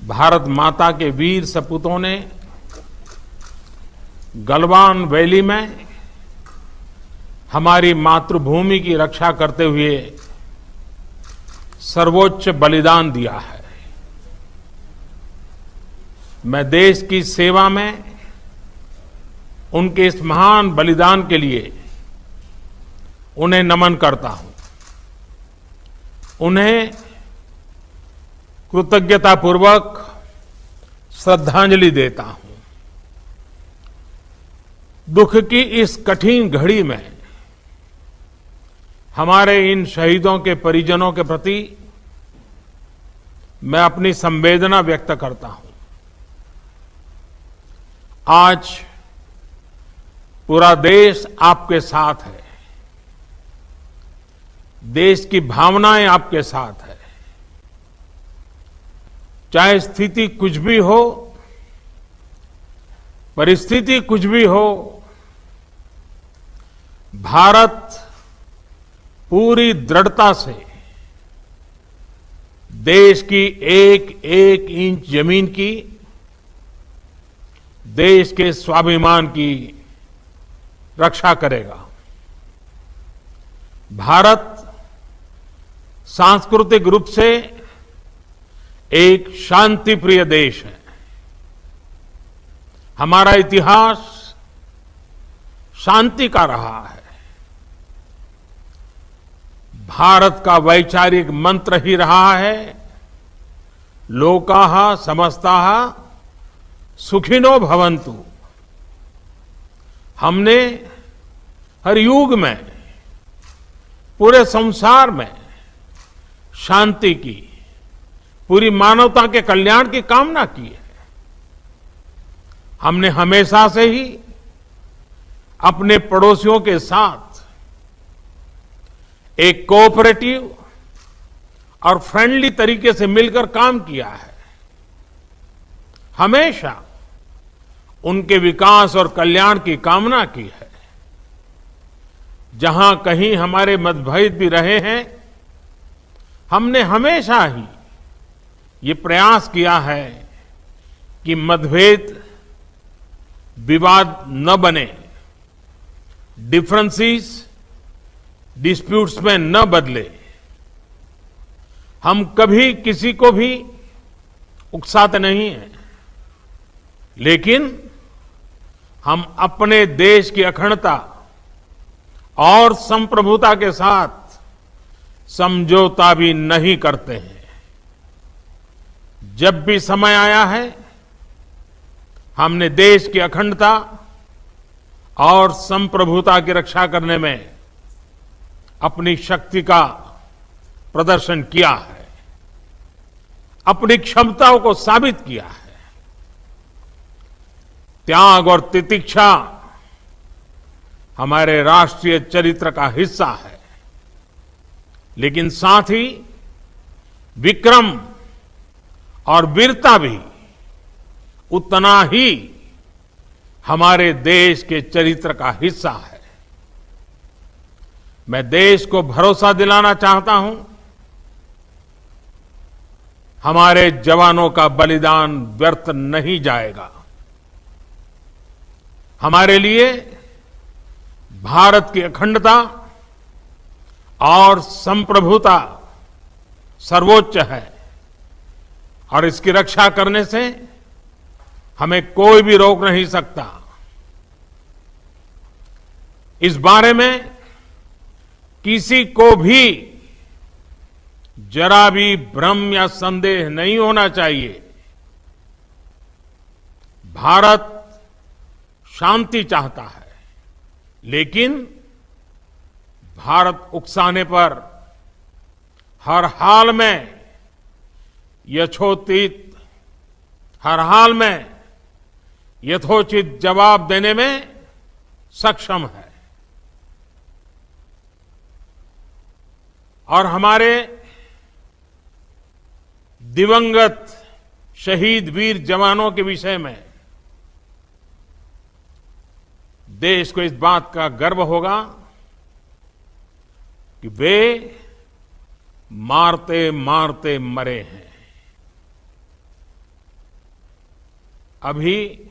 भारत माता के वीर सपूतों ने गलवान वैली में हमारी मातृभूमि की रक्षा करते हुए सर्वोच्च बलिदान दिया है। मैं देश की सेवा में उनके इस महान बलिदान के लिए उन्हें नमन करता हूं। उन्हें कृतज्ञतापूर्वक श्रद्धांजलि देता हूं। दुख की इस कठिन घड़ी में हमारे इन शहीदों के परिजनों के प्रति मैं अपनी संवेदना व्यक्त करता हूं। आज पूरा देश आपके साथ है। देश की भावनाएं आपके साथ है। चाहे स्थिति कुछ भी हो, परिस्थिति कुछ भी हो, भारत पूरी दृढ़ता से देश की एक एक इंच जमीन की, देश के स्वाभिमान की रक्षा करेगा। भारत सांस्कृतिक रूप से एक शांतिप्रिय देश है। हमारा इतिहास शांति का रहा है। भारत का वैचारिक मंत्र ही रहा है, लोकाः समस्ताः सुखिनो भवन्तु। हमने हर युग में, पूरे संसार में शांति की, पूरी मानवता के कल्याण की कामना की है। हमने हमेशा से ही अपने पड़ोसियों के साथ एक कोऑपरेटिव और फ्रेंडली तरीके से मिलकर काम किया है। हमेशा उनके विकास और कल्याण की कामना की है। जहां कहीं हमारे मतभेद भी रहे हैं, हमने हमेशा ही ये प्रयास किया है कि मतभेद विवाद न बने, डिफरेंसेस डिस्प्यूट्स में न बदले। हम कभी किसी को भी उकसाते नहीं हैं, लेकिन हम अपने देश की अखंडता और संप्रभुता के साथ समझौता भी नहीं करते हैं। जब भी समय आया है, हमने देश की अखंडता और संप्रभुता की रक्षा करने में अपनी शक्ति का प्रदर्शन किया है, अपनी क्षमताओं को साबित किया है। त्याग और तितिक्षा हमारे राष्ट्रीय चरित्र का हिस्सा है, लेकिन साथ ही विक्रम और वीरता भी उतना ही हमारे देश के चरित्र का हिस्सा है। मैं देश को भरोसा दिलाना चाहता हूं, हमारे जवानों का बलिदान व्यर्थ नहीं जाएगा। हमारे लिए भारत की अखंडता और संप्रभुता सर्वोच्च है, और इसकी रक्षा करने से हमें कोई भी रोक नहीं सकता। इस बारे में किसी को भी जरा भी भ्रम या संदेह नहीं होना चाहिए। भारत शांति चाहता है, लेकिन भारत उकसाने पर हर हाल में यथोचित जवाब देने में सक्षम है। और हमारे दिवंगत शहीद वीर जवानों के विषय में देश को इस बात का गर्व होगा कि वे मारते मारते मरे हैं। अभी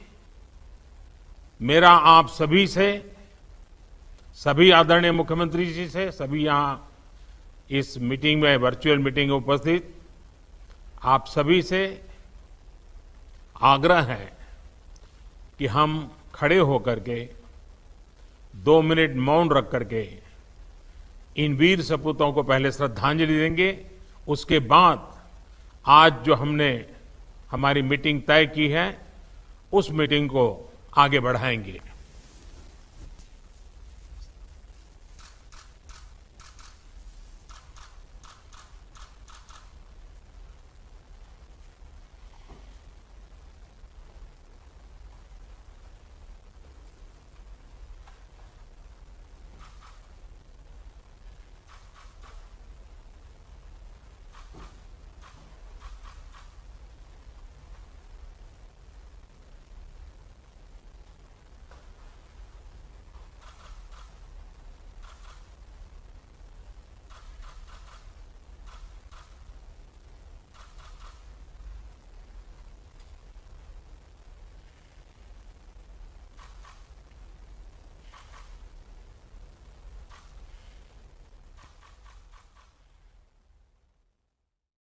मेरा आप सभी से, सभी आदरणीय मुख्यमंत्री जी से, सभी यहां इस मीटिंग में, वर्चुअल मीटिंग में उपस्थित आप सभी से आग्रह है कि हम खड़े होकर के 2 मिनट मौन रख करके इन वीर सपूतों को पहले श्रद्धांजलि देंगे। उसके बाद आज जो हमने हमारी मीटिंग तय की है, उस मीटिंग को आगे बढ़ाएंगे।